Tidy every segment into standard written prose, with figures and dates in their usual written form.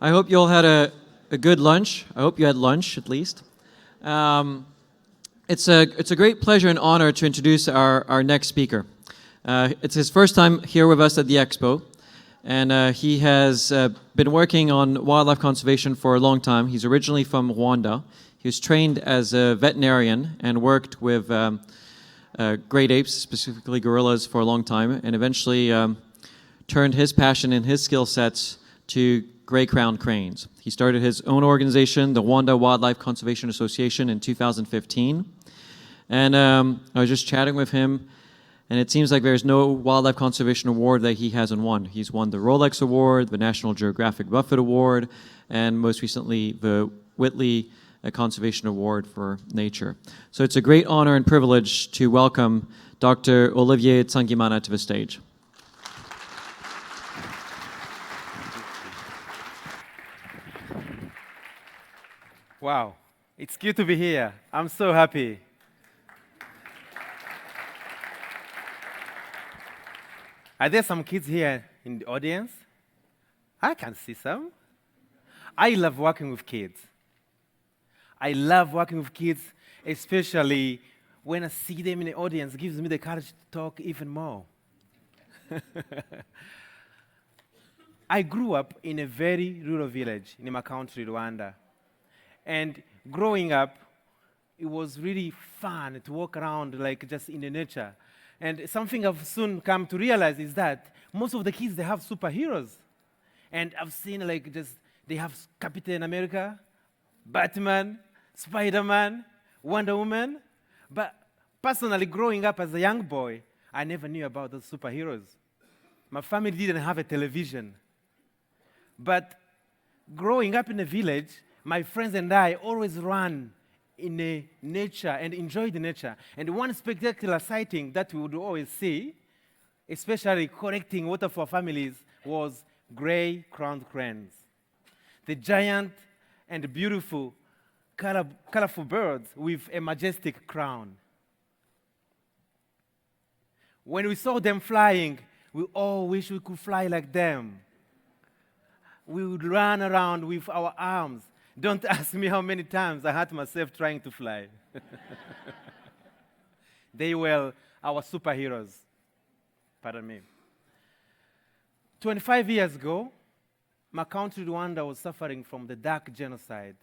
I hope you all had a good lunch. I hope you had lunch at least. It's a great pleasure and honor to introduce our next speaker. It's his first time here with us at the Expo, and he has been working on wildlife conservation for a long time. He's originally from Rwanda. He was trained as a veterinarian and worked with great apes, specifically gorillas, for a long time, and eventually turned his passion and his skill sets to gray-crowned cranes. He started his own organization, the Rwanda Wildlife Conservation Association, in 2015. And I was just chatting with him, and it seems like there's no wildlife conservation award that he hasn't won. He's won the Rolex Award, the National Geographic Buffett Award, and most recently the Whitley Conservation Award for Nature. So it's a great honor and privilege to welcome Dr. Olivier Nsengimana to the stage. Wow, it's good to be here. I'm so happy. Are there some kids here in the audience? I can see some. I love working with kids. I love working with kids, especially when I see them in the audience. It gives me the courage to talk even more. I grew up in a very rural village in my country, Rwanda. And growing up, it was really fun to walk around like just in the nature. And something I've soon come to realize is that most of the kids, they have superheroes. And I've seen like just, they have Captain America, Batman, Spider-Man, Wonder Woman. But personally, growing up as a young boy, I never knew about those superheroes. My family didn't have a television. But growing up in a village, my friends and I always ran in the nature and enjoyed the nature. And one spectacular sighting that we would always see, especially collecting water for families, was gray-crowned cranes. The giant and beautiful, colorful birds with a majestic crown. When we saw them flying, we all wish we could fly like them. We would run around with our arms. Don't ask me how many times I hurt myself trying to fly. They were our superheroes. Pardon me. 25 years ago, my country, Rwanda, was suffering from the dark genocide.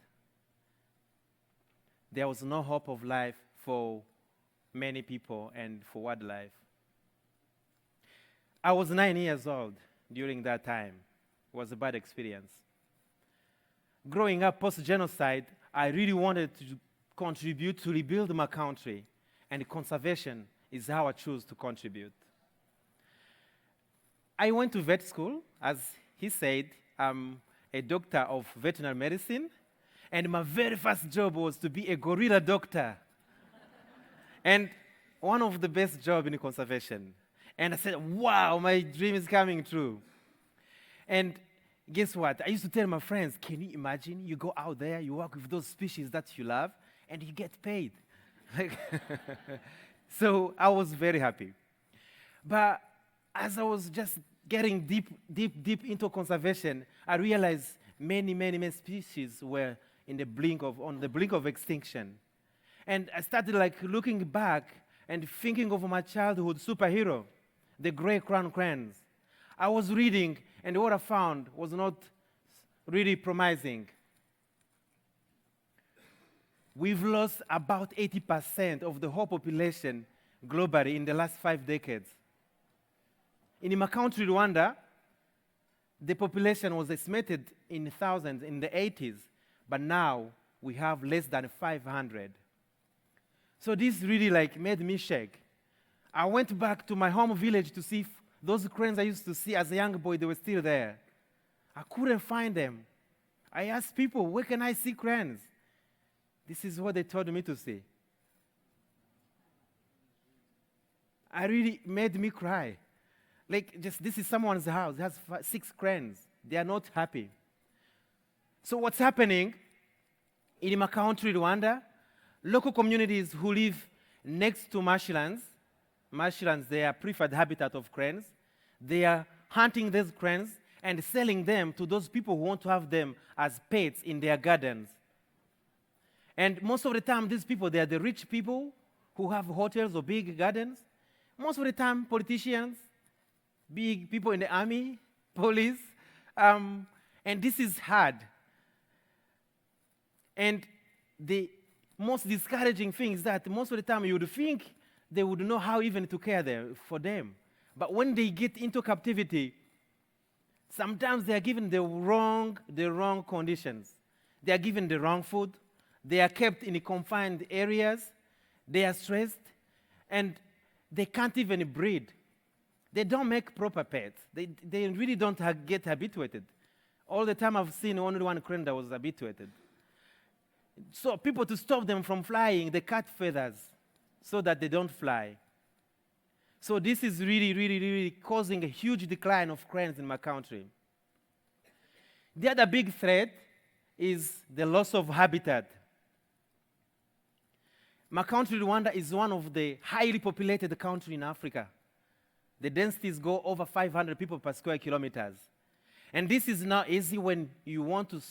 There was no hope of life for many people and for wildlife. I was 9 years old during that time. It was a bad experience. Growing up post-genocide, I really wanted to contribute to rebuild my country, and conservation is how I chose to contribute. I went to vet school. As he said, I'm a doctor of veterinary medicine, and my very first job was to be a gorilla doctor. And one of the best jobs in conservation. And I said, wow, my dream is coming true. And guess what? I used to tell my friends, can you imagine you go out there, you work with those species that you love, and you get paid? So I was very happy. But as I was just getting deep into conservation, I realized many species were on the brink of extinction. And I started like looking back and thinking of my childhood superhero, the gray-crowned cranes. I was reading, and what I found was not really promising. We've lost about 80% of the whole population globally in the last 5 decades. In my country, Rwanda, the population was estimated in thousands in the 80s, but now we have less than 500. So this really like made me shake. I went back to my home village to see if those cranes I used to see as a young boy, they were still there. I couldn't find them. I asked people, where can I see cranes? This is what they told me to see. I really made me cry. Like, just this is someone's house. It has 6 cranes. They are not happy. So what's happening in my country, Rwanda? Local communities who live next to marshlands, they are preferred habitat of cranes. They are hunting these cranes and selling them to those people who want to have them as pets in their gardens. And most of the time, these people, they are the rich people who have hotels or big gardens. Most of the time, politicians, big people in the army, police, and this is hard. And the most discouraging thing is that most of the time you would think they would know how even to care for them. But when they get into captivity, sometimes they are given the wrong conditions. They are given the wrong food. They are kept in confined areas. They are stressed, and they can't even breed. They don't make proper pets. They really don't get habituated. All the time I've seen only one crane that was habituated. So people, to stop them from flying, they cut feathers so that they don't fly. So this is really causing a huge decline of cranes in my country. The other big threat is the loss of habitat. My country, Rwanda, is one of the highly populated countries in Africa. The densities go over 500 people per square kilometers. And this is not easy when you want to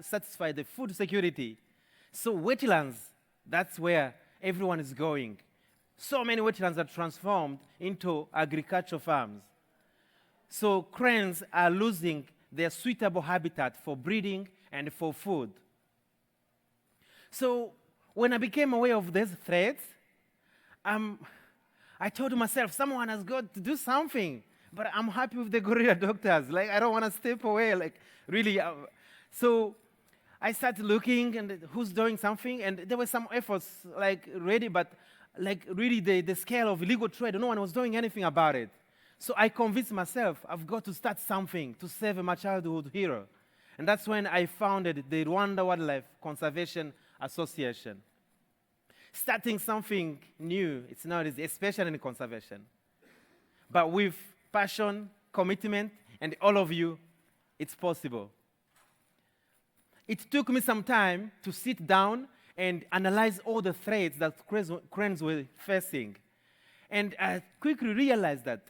satisfy the food security. So wetlands, that's where everyone is going. So many wetlands are transformed into agricultural farms. So cranes are losing their suitable habitat for breeding and for food. So when I became aware of these threats, I told myself, someone has got to do something. But I'm happy with the gorilla doctors. Like, I don't want to step away. Like, really. So I started looking, and who's doing something. And there were some efforts, like, ready, but, like, really the scale of illegal trade, no one was doing anything about it. So I convinced myself, I've got to start something to save my childhood hero. And that's when I founded the Rwanda Wildlife Conservation Association. Starting something new, it's not easy, especially in conservation. But with passion, commitment, and all of you, it's possible. It took me some time to sit down and analyze all the threats that cranes were facing. And I quickly realized that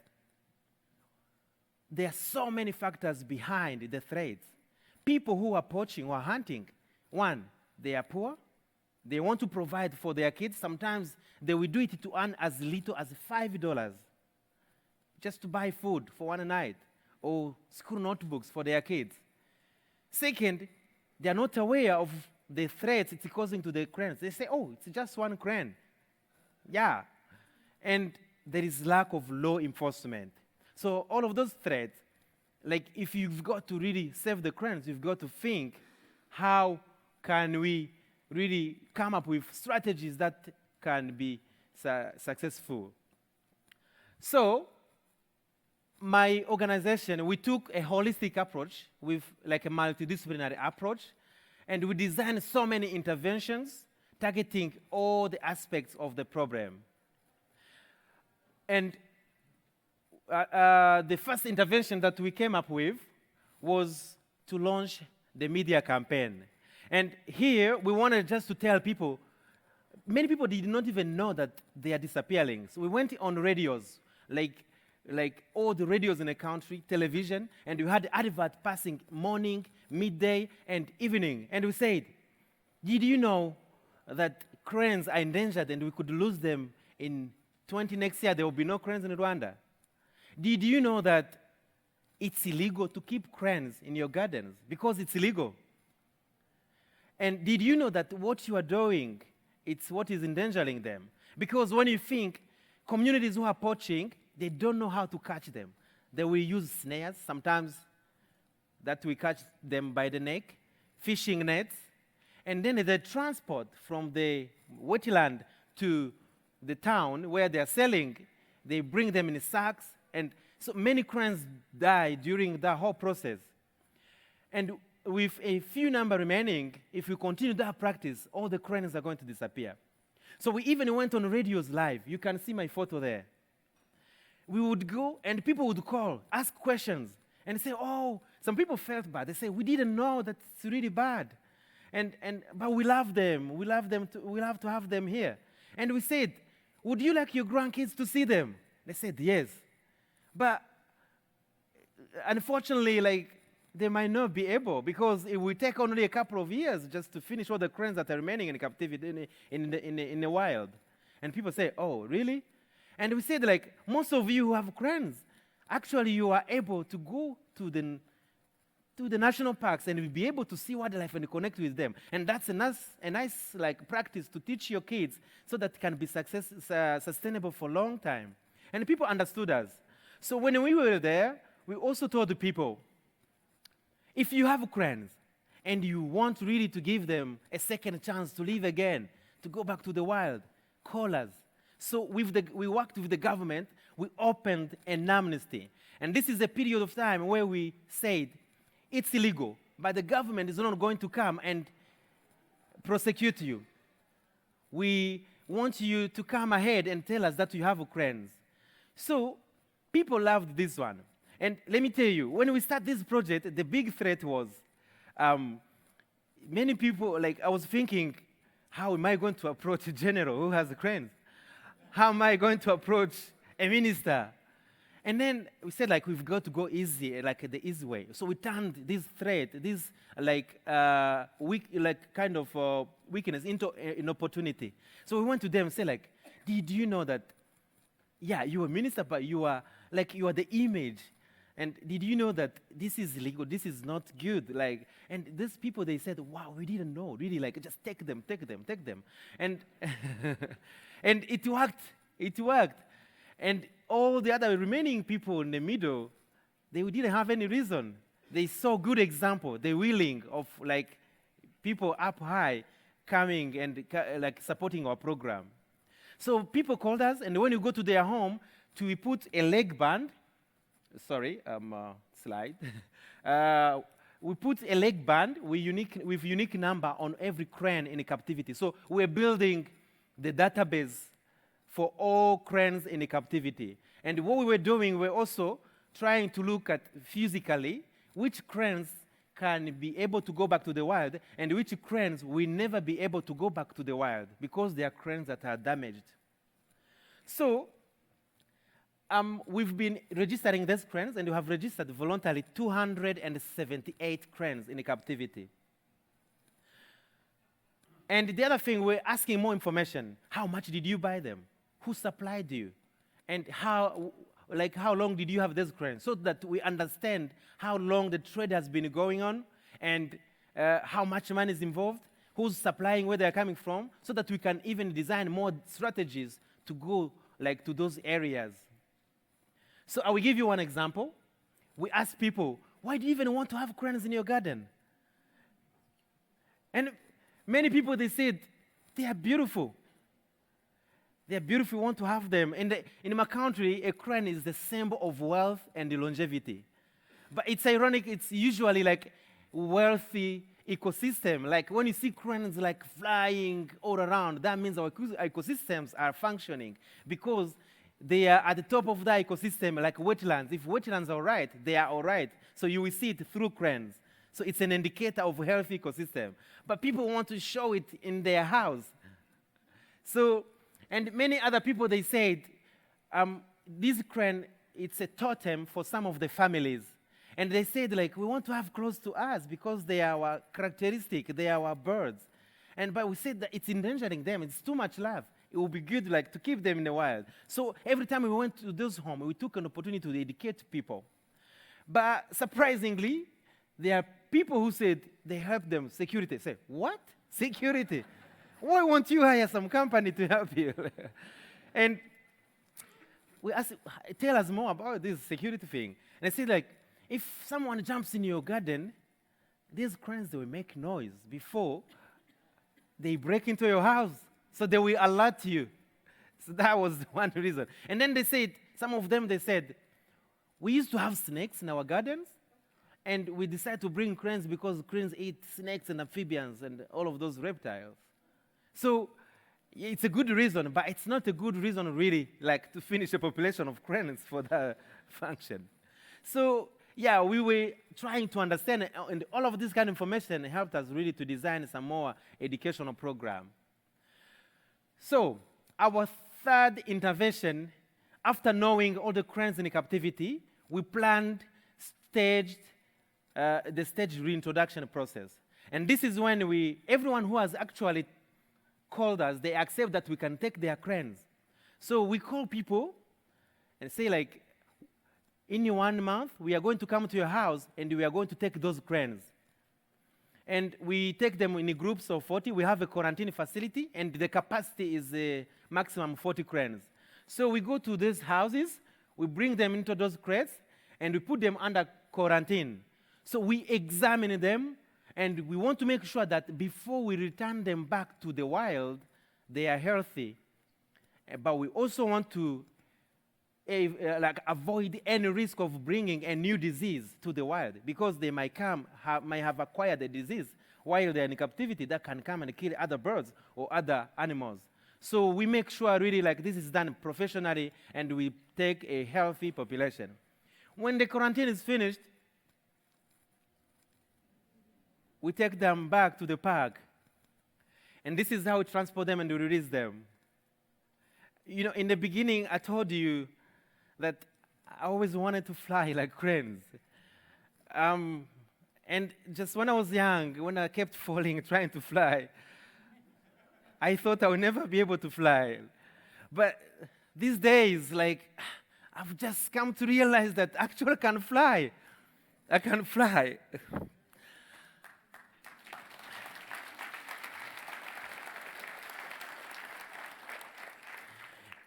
there are so many factors behind the threats. People who are poaching or hunting, one, they are poor. They want to provide for their kids. Sometimes they will do it to earn as little as $5 just to buy food for one night or school notebooks for their kids. Second, they are not aware of the threats it's causing to the cranes. They say, oh, it's just one crane. Yeah. And there is lack of law enforcement. So all of those threats, like if you've got to really save the cranes, you've got to think, how can we really come up with strategies that can be successful? So my organization, we took a holistic approach with like a multidisciplinary approach, and we designed so many interventions targeting all the aspects of the problem. And the first intervention that we came up with was to launch the media campaign. And here, we wanted just to tell people, many people did not even know that they are disappearing. So we went on radios, like all the radios in the country, television, and we had advert passing morning, midday, and evening. And we said, did you know that cranes are endangered and we could lose them in next year? There will be no cranes in Rwanda. Did you know that it's illegal to keep cranes in your gardens because it's illegal? And did you know that what you are doing, it's what is endangering them? Because when you think communities who are poaching, they don't know how to catch them. They will use snares, sometimes that we catch them by the neck, fishing nets, and then the transport from the wetland to the town where they are selling, they bring them in sacks, and so many cranes die during the whole process. And with a few number remaining, if we continue that practice, all the cranes are going to disappear. So we even went on radios live. You can see my photo there. We would go, and people would call, ask questions, and say, oh, some people felt bad. They say, we didn't know that it's really bad. But we love them. We love to have them here. And we said, would you like your grandkids to see them? They said, yes. But unfortunately, like, they might not be able, because it will take only a couple of years just to finish all the cranes that are remaining in captivity in the wild. And people say, oh, really? And we said, like, most of you who have cranes, actually you are able to go to the national parks and you'll be able to see wildlife and connect with them. And that's a nice like, practice to teach your kids so that it can be sustainable for a long time. And people understood us. So when we were there, we also told the people, if you have cranes and you want really to give them a second chance to live again, to go back to the wild, call us. So we worked with the government, we opened an amnesty. And this is a period of time where we said, it's illegal, but the government is not going to come and prosecute you. We want you to come ahead and tell us that you have cranes. So people loved this one. And let me tell you, when we started this project, the big threat was many people, like, I was thinking, how am I going to approach a general who has cranes? How am I going to approach a minister? And then we said, like, we've got to go easy, like the easy way. So we turned this threat, this kind of weakness into an opportunity. So we went to them and said, like, did you know that, yeah, you're a minister, but you are the image. And did you know that this is illegal, this is not good? Like, and these people, they said, wow, we didn't know, really, like, just take them. And, and it worked. And all the other remaining people in the middle, they didn't have any reason. They saw good example, the willing of, like, people up high coming and like supporting our program. So people called us, and when you go to their home, we put a leg band. Sorry, slide. We put a leg band with unique number on every crane in captivity. So we're building the database for all cranes in captivity. And what we were doing, we're also trying to look at physically which cranes can be able to go back to the wild and which cranes will never be able to go back to the wild because they are cranes that are damaged. So we've been registering these cranes, and we have registered voluntarily 278 cranes in captivity. And the other thing, we're asking more information. How much did you buy them? Who supplied you? And how long did you have these cranes? So that we understand how long the trade has been going on and how much money is involved, who's supplying, where they're coming from, so that we can even design more strategies to go to those areas. So I will give you one example. We asked people, why do you even want to have cranes in your garden? And many people, they said, they are beautiful. They are beautiful, we want to have them. In my country, a crane is the symbol of wealth and longevity. But it's ironic, it's usually like wealthy ecosystem. Like when you see cranes like flying all around, that means our ecosystems are functioning because they are at the top of the ecosystem, like wetlands. If wetlands are all right, they are all right. So you will see it through cranes. So it's an indicator of a healthy ecosystem. But people want to show it in their house. So, and many other people, they said, this crane, it's a totem for some of the families. And they said, like, we want to have close to us because they are our characteristic, they are our birds. But we said that it's endangering them, it's too much love. It would be good, like, to keep them in the wild. So every time we went to those homes, we took an opportunity to educate people. But surprisingly, there are people who said they help them, security. Say, what? Security? Why won't you hire some company to help you? And we asked, tell us more about this security thing. And I said, like, if someone jumps in your garden, these cranes, they will make noise before they break into your house. So they will alert you. So that was one reason. And then they said, some of them, they said, we used to have snakes in our gardens, and we decided to bring cranes because cranes eat snakes and amphibians and all of those reptiles. So it's a good reason, but it's not a good reason really, like, to finish a population of cranes for that function. So yeah, we were trying to understand, and all of this kind of information helped us really to design some more educational program. So our third intervention, after knowing all the cranes in captivity, we planned staged the stage reintroduction process. And this is when everyone who has actually called us, they accept that we can take their cranes. So we call people and say like, in 1 month, we are going to come to your house and we are going to take those cranes. And we take them in groups of 40. We have a quarantine facility and the capacity is a maximum 40 cranes. So we go to these houses, we bring them into those crates and we put them under quarantine. So we examine them, and we want to make sure that before we return them back to the wild, they are healthy. But we also want to avoid any risk of bringing a new disease to the wild, because they might have acquired a disease while they're in captivity that can come and kill other birds or other animals. So we make sure really like this is done professionally, and we take a healthy population. When the quarantine is finished, we take them back to the park. And this is how we transport them and we release them. You know, in the beginning, I told you that I always wanted to fly like cranes. And just when I was young, when I kept falling, trying to fly, I thought I would never be able to fly. But these days, like, I've just come to realize that actually I can fly. I can fly.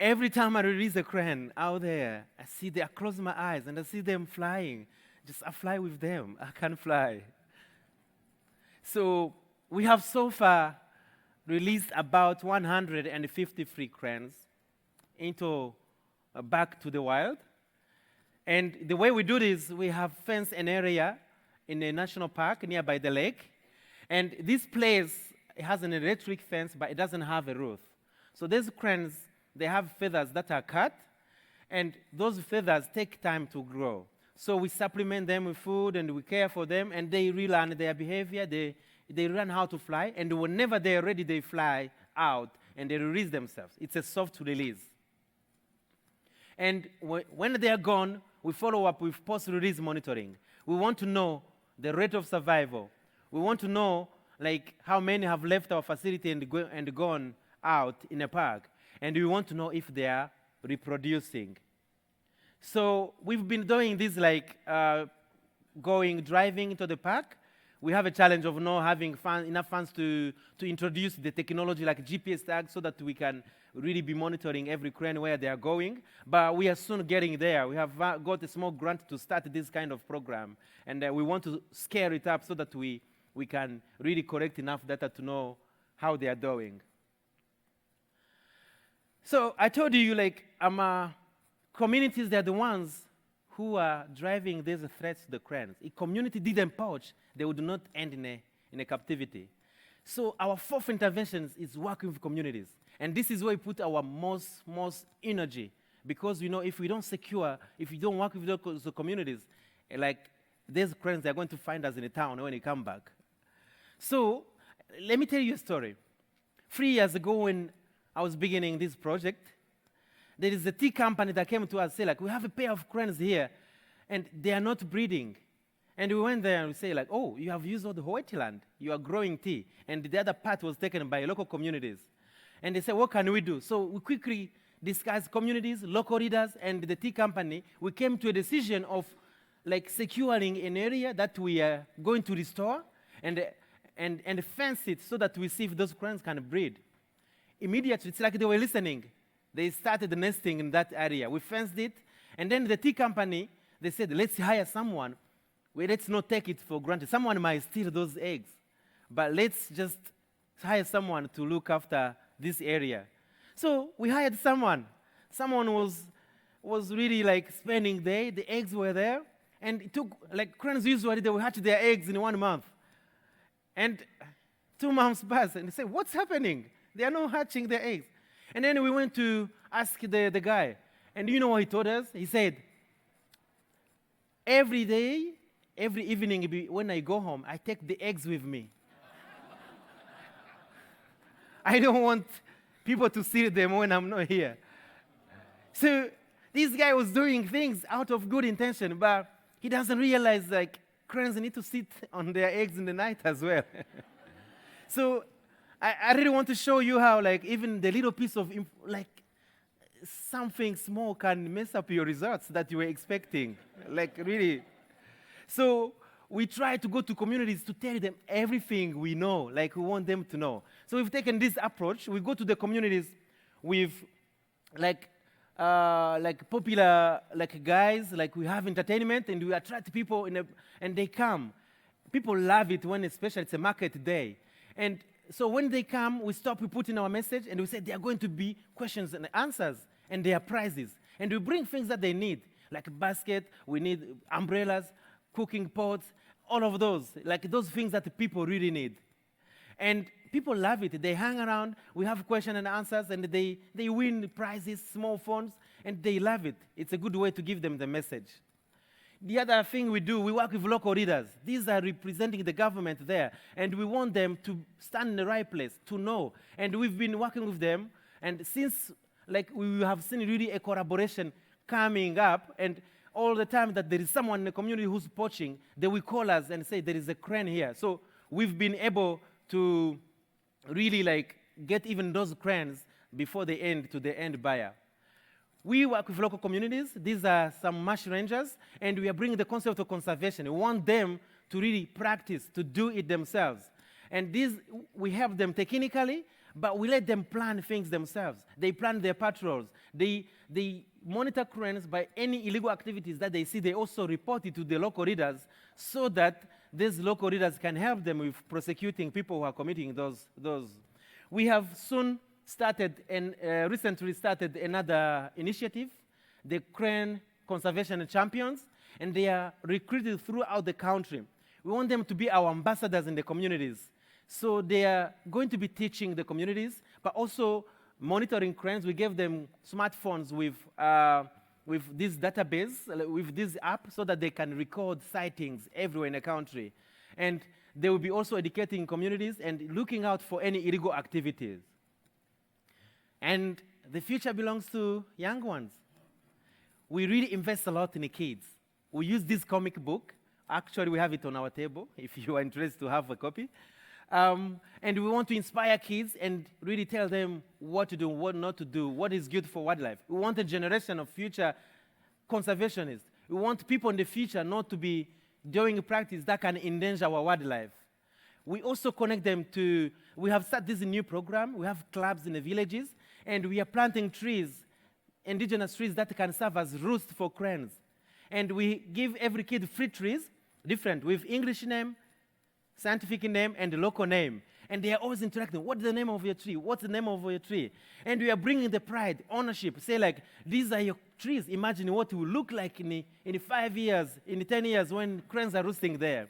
Every time I release a crane out there, I close my eyes and I see them flying. I fly with them. I can fly. So we have so far released about 153 cranes back to the wild. And the way we do this, we have fenced an area in a national park nearby the lake. And this place has an electric fence, but it doesn't have a roof. So these cranes, they have feathers that are cut, and those feathers take time to grow. So we supplement them with food, and we care for them, and they relearn their behavior. They learn how to fly, and whenever they're ready, they fly out, and they release themselves. It's a soft release. And when they are gone, we follow up with post-release monitoring. We want to know the rate of survival. We want to know like how many have left our facility and gone out in a park. And we want to know if they are reproducing. So we've been doing this like driving into the park. We have a challenge of not having enough funds to introduce the technology like GPS tags so that we can really be monitoring every crane where they are going. But we are soon getting there. We have got a small grant to start this kind of program. And we want to scale it up so that we can really collect enough data to know how they are doing. So I told you, like, communities, they're the ones who are driving these threats to the cranes. If community didn't poach, they would not end in a captivity. So our fourth intervention is working with communities. And this is where we put our most energy. Because, you know, if we don't work with those communities, like, these cranes, they're going to find us in a town when they come back. So let me tell you a story. 3 years ago, when I was beginning this project, there is a tea company that came to us and said, like, we have a pair of cranes here, and they are not breeding. And we went there and we say, like, oh, you have used all the wetland. You are growing tea. And the other part was taken by local communities. And they said, what can we do? So we quickly discussed communities, local leaders, and the tea company. We came to a decision of, like, securing an area that we are going to restore and fence it so that we see if those cranes can breed. Immediately, it's like they were listening. They started nesting in that area. We fenced it. And then the tea company, they said, let's hire someone. Well, let's not take it for granted. Someone might steal those eggs. But let's just hire someone to look after this area. So we hired someone. Someone was really like spending day. The eggs were there. And it took, like, cranes usually, they will hatch their eggs in 1 month. And 2 months passed. And they said, what's happening? They are not hatching their eggs. And then we went to ask the guy. And you know what he told us? He said, every day, every evening when I go home, I take the eggs with me. I don't want people to see them when I'm not here. So this guy was doing things out of good intention, but he doesn't realize like cranes need to sit on their eggs in the night as well. So I really want to show you how like even the little piece of like something small can mess up your results that you were expecting. Like really. So we try to go to communities to tell them everything we know, like we want them to know. So we've taken this approach. We go to the communities with like popular like guys, like we have entertainment and we attract people and they come. People love it when especially it's a market day. And so when they come, we stop, we put in our message and we say there are going to be questions and answers and there are prizes. And we bring things that they need, like a basket, we need umbrellas, cooking pots, all of those, like those things that the people really need. And people love it. They hang around, we have questions and answers, and they win prizes, small funds, and they love it. It's a good way to give them the message. The other thing we do, we work with local leaders. These are representing the government there, and we want them to stand in the right place, to know. And we've been working with them, and since like we have seen really a collaboration coming up, and all the time that there is someone in the community who's poaching, they will call us and say there is a crane here. So we've been able to really like get even those cranes before they end to the end buyer. We work with local communities. These are some marsh rangers, and we are bringing the concept of conservation. We want them to really practice, to do it themselves. And these, we help them technically, but we let them plan things themselves. They plan their patrols. They monitor cranes by any illegal activities that they see. They also report it to the local leaders so that these local leaders can help them with prosecuting people who are committing those. We have soon started and recently started another initiative, the Crane Conservation Champions, and they are recruited throughout the country. We want them to be our ambassadors in the communities. So they are going to be teaching the communities, but also monitoring cranes. We gave them smartphones with this database, with this app, so that they can record sightings everywhere in the country. And they will be also educating communities and looking out for any illegal activities. And the future belongs to young ones. We really invest a lot in the kids. We use this comic book. Actually, we have it on our table, if you are interested to have a copy. And we want to inspire kids and really tell them what to do, what not to do, what is good for wildlife. We want a generation of future conservationists. We want people in the future not to be doing practice that can endanger our wildlife. We also connect them to, we have started this new program. We have clubs in the villages, and we are planting trees, indigenous trees that can serve as roosts for cranes. And we give every kid free trees, different, with English name, scientific name, and local name. And they are always interacting. What's the name of your tree? What's the name of your tree? And we are bringing the pride, ownership. Say like, these are your trees. Imagine what it will look like in 5 years, in 10 years when cranes are roosting there.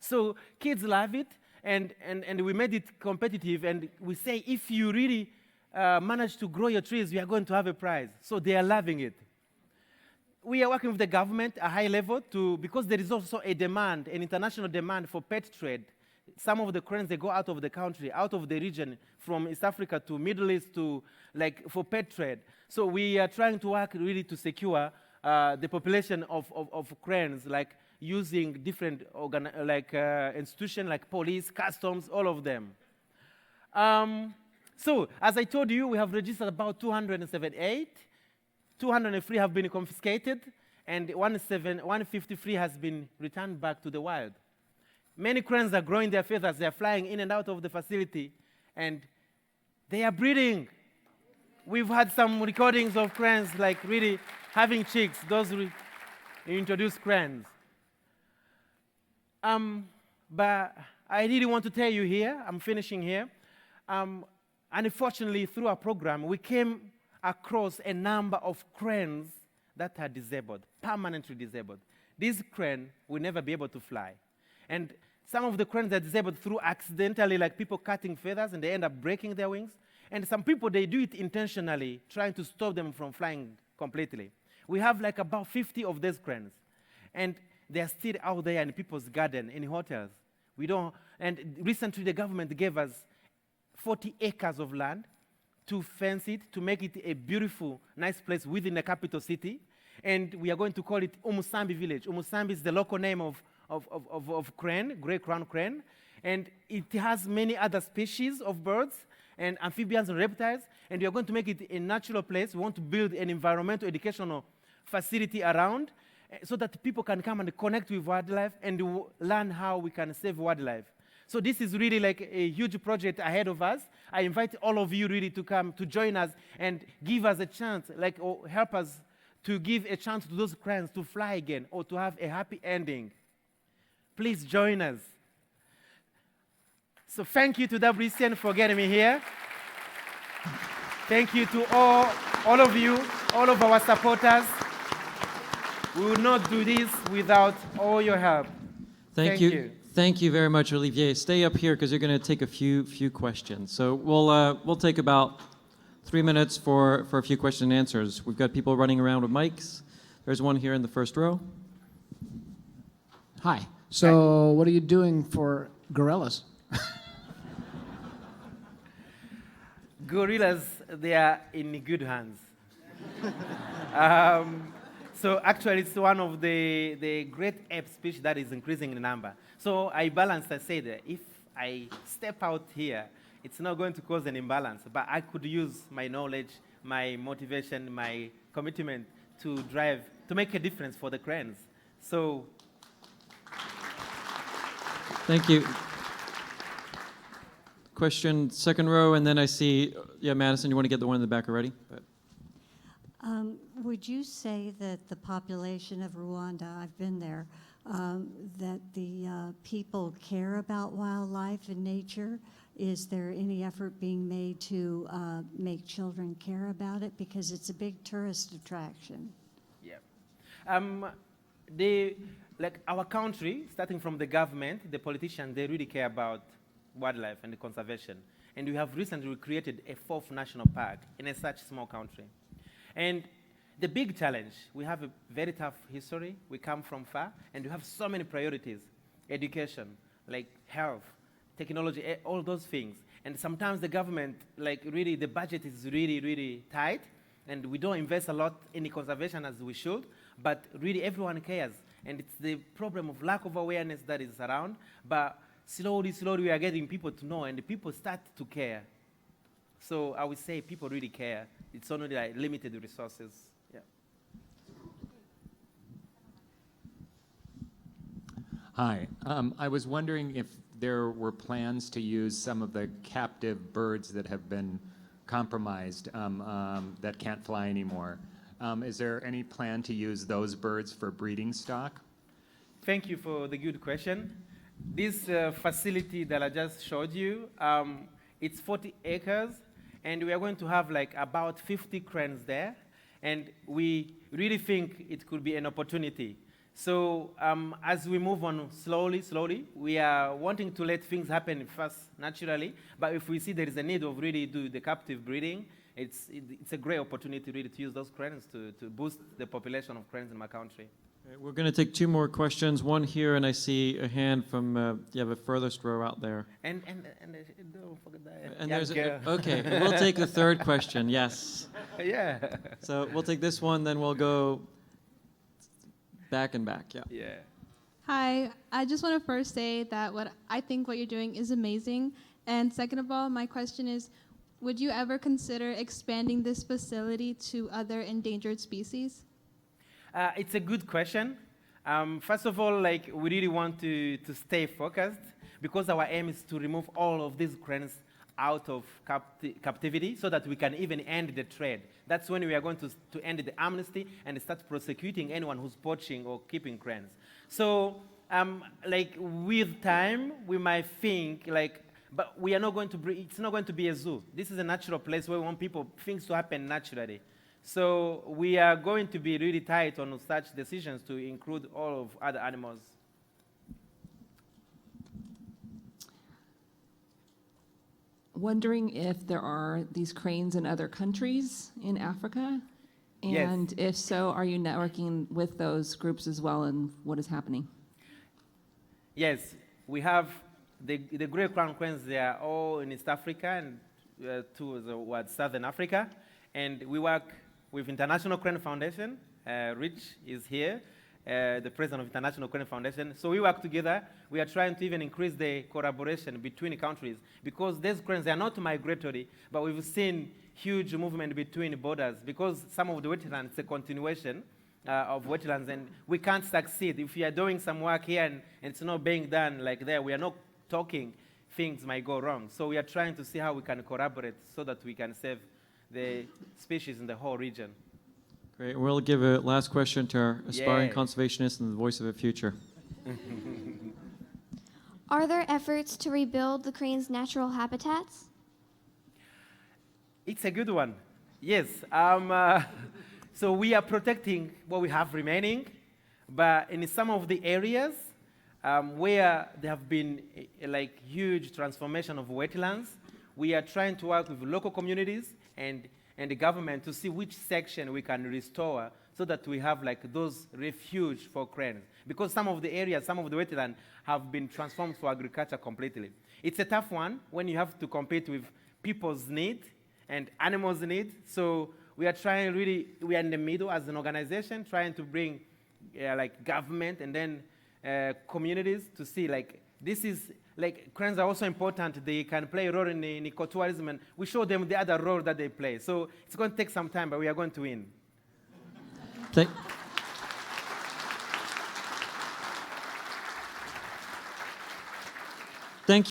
So kids love it, and we made it competitive. And we say, if you really manage to grow your trees, we are going to have a prize. So they are loving it. We are working with the government at a high level because there is also a demand, an international demand for pet trade. Some of the cranes, they go out of the country, out of the region, from East Africa to Middle East to, like, for pet trade. So we are trying to work really to secure the population of cranes, like using different institutions like police, customs, all of them. So, as I told you, we have registered about 278. 203 have been confiscated, and 153 has been returned back to the wild. Many cranes are growing their feathers. They are flying in and out of the facility, and they are breeding. We've had some recordings of cranes like really having chicks, those introduced cranes. But I really want to tell you here, I'm finishing here. Unfortunately, through our program, we came across a number of cranes that are disabled, permanently disabled. This crane will never be able to fly. And some of the cranes are disabled through accidentally, like people cutting feathers, and they end up breaking their wings. And some people, they do it intentionally, trying to stop them from flying completely. We have like about 50 of these cranes. And they are still out there in people's garden, in hotels. And recently the government gave us 40 acres of land to fence it, to make it a beautiful, nice place within the capital city. And we are going to call it Umusambi Village. Umusambi is the local name of crane, gray crown crane. And it has many other species of birds and amphibians and reptiles. And we are going to make it a natural place. We want to build an environmental educational facility around so that people can come and connect with wildlife and learn how we can save wildlife. So this is really like a huge project ahead of us. I invite all of you really to come to join us and give us a chance, like, or help us to give a chance to those cranes to fly again or to have a happy ending. Please join us. So thank you to WCN for getting me here. Thank you to all of you, all of our supporters. We will not do this without all your help. Thank you. Thank you very much, Olivier. Stay up here because you're going to take a few questions. So we'll take about 3 minutes for a few question and answers. We've got people running around with mics. There's one here in the first row. Hi. So what are you doing for gorillas? Gorillas, they are in good hands. So actually, it's one of the great ape species that is increasing in number. So I balanced, I said, if I step out here, it's not going to cause an imbalance, but I could use my knowledge, my motivation, my commitment to make a difference for the cranes. So. Thank you. Question, second row, and then I see, Madison, you want to get the one in the back already? Would you say that the population of Rwanda, I've been there, that the people care about wildlife and nature? Is there any effort being made to make children care about it? Because it's a big tourist attraction. Yeah. Like our country, starting from the government, the politicians, they really care about wildlife and the conservation. And we have recently created a 4th national park in such small country. And the big challenge, we have a very tough history. We come from far, and we have so many priorities: education, like health, technology, all those things. And sometimes the government, like really, the budget is really, really tight, and we don't invest a lot in the conservation as we should, but really everyone cares. And it's the problem of lack of awareness that is around, but slowly we are getting people to know, and the people start to care. So I would say people really care. It's only like limited resources. Yeah. Hi. I was wondering if there were plans to use some of the captive birds that have been compromised that can't fly anymore. Is there any plan to use those birds for breeding stock? Thank you for the good question. This facility that I just showed you, it's 40 acres, and we are going to have like about 50 cranes there, and we really think it could be an opportunity. So as we move on slowly, we are wanting to let things happen first naturally, but if we see there is a need of really do the captive breeding, it's a great opportunity really to use those cranes to boost the population of cranes in my country. We're going to take 2 more questions. One here, and I see a hand from the furthest row out there. And don't forget that. And there's okay. We'll take the 3rd question. Yes. Yeah. So we'll take this one, then we'll go back and back. Yeah. Yeah. Hi. I just want to first say that I think what you're doing is amazing. And second of all, my question is, would you ever consider expanding this facility to other endangered species? It's a good question. First of all, like, we really want to stay focused because our aim is to remove all of these cranes out of captivity so that we can even end the trade. That's when we are going to end the amnesty and start prosecuting anyone who's poaching or keeping cranes. So, like, with time, we might think, like, but we are not going to it's not going to be a zoo. This is a natural place where we want things to happen naturally. So we are going to be really tight on such decisions to include all of other animals. Wondering if there are these cranes in other countries in Africa? And Yes. if so, are you networking with those groups as well, and what is happening? Yes, we have the great crown cranes. They are all in East Africa and towards Southern Africa. And we work with International Crane Foundation Rich is here, the president of International Crane Foundation. So we work together. We are trying to even increase the collaboration between countries because these cranes, they are not migratory, but we've seen huge movement between borders because some of the wetlands, it's a continuation of wetlands, and we can't succeed. If we are doing some work here and it's not being done like there, we are not talking, things might go wrong. So we are trying to see how we can collaborate so that we can save the species in the whole region. Great. We'll give a last question to our aspiring Yay. conservationist and the voice of the future. Are there efforts to rebuild the crane's natural habitats? It's a good one. Yes. So we are protecting what we have remaining, but in some of the areas where there have been like huge transformation of wetlands, we are trying to work with local communities and the government to see which section we can restore so that we have like those refuge for cranes. Because some of the areas, some of the wetlands have been transformed for agriculture completely. It's a tough one when you have to compete with people's need and animals' need. So we are trying really, we are in the middle as an organization trying to bring like government and then communities to see like this is, like cranes are also important. They can play a role in ecotourism, and we show them the other role that they play. So it's going to take some time, but we are going to win. Thank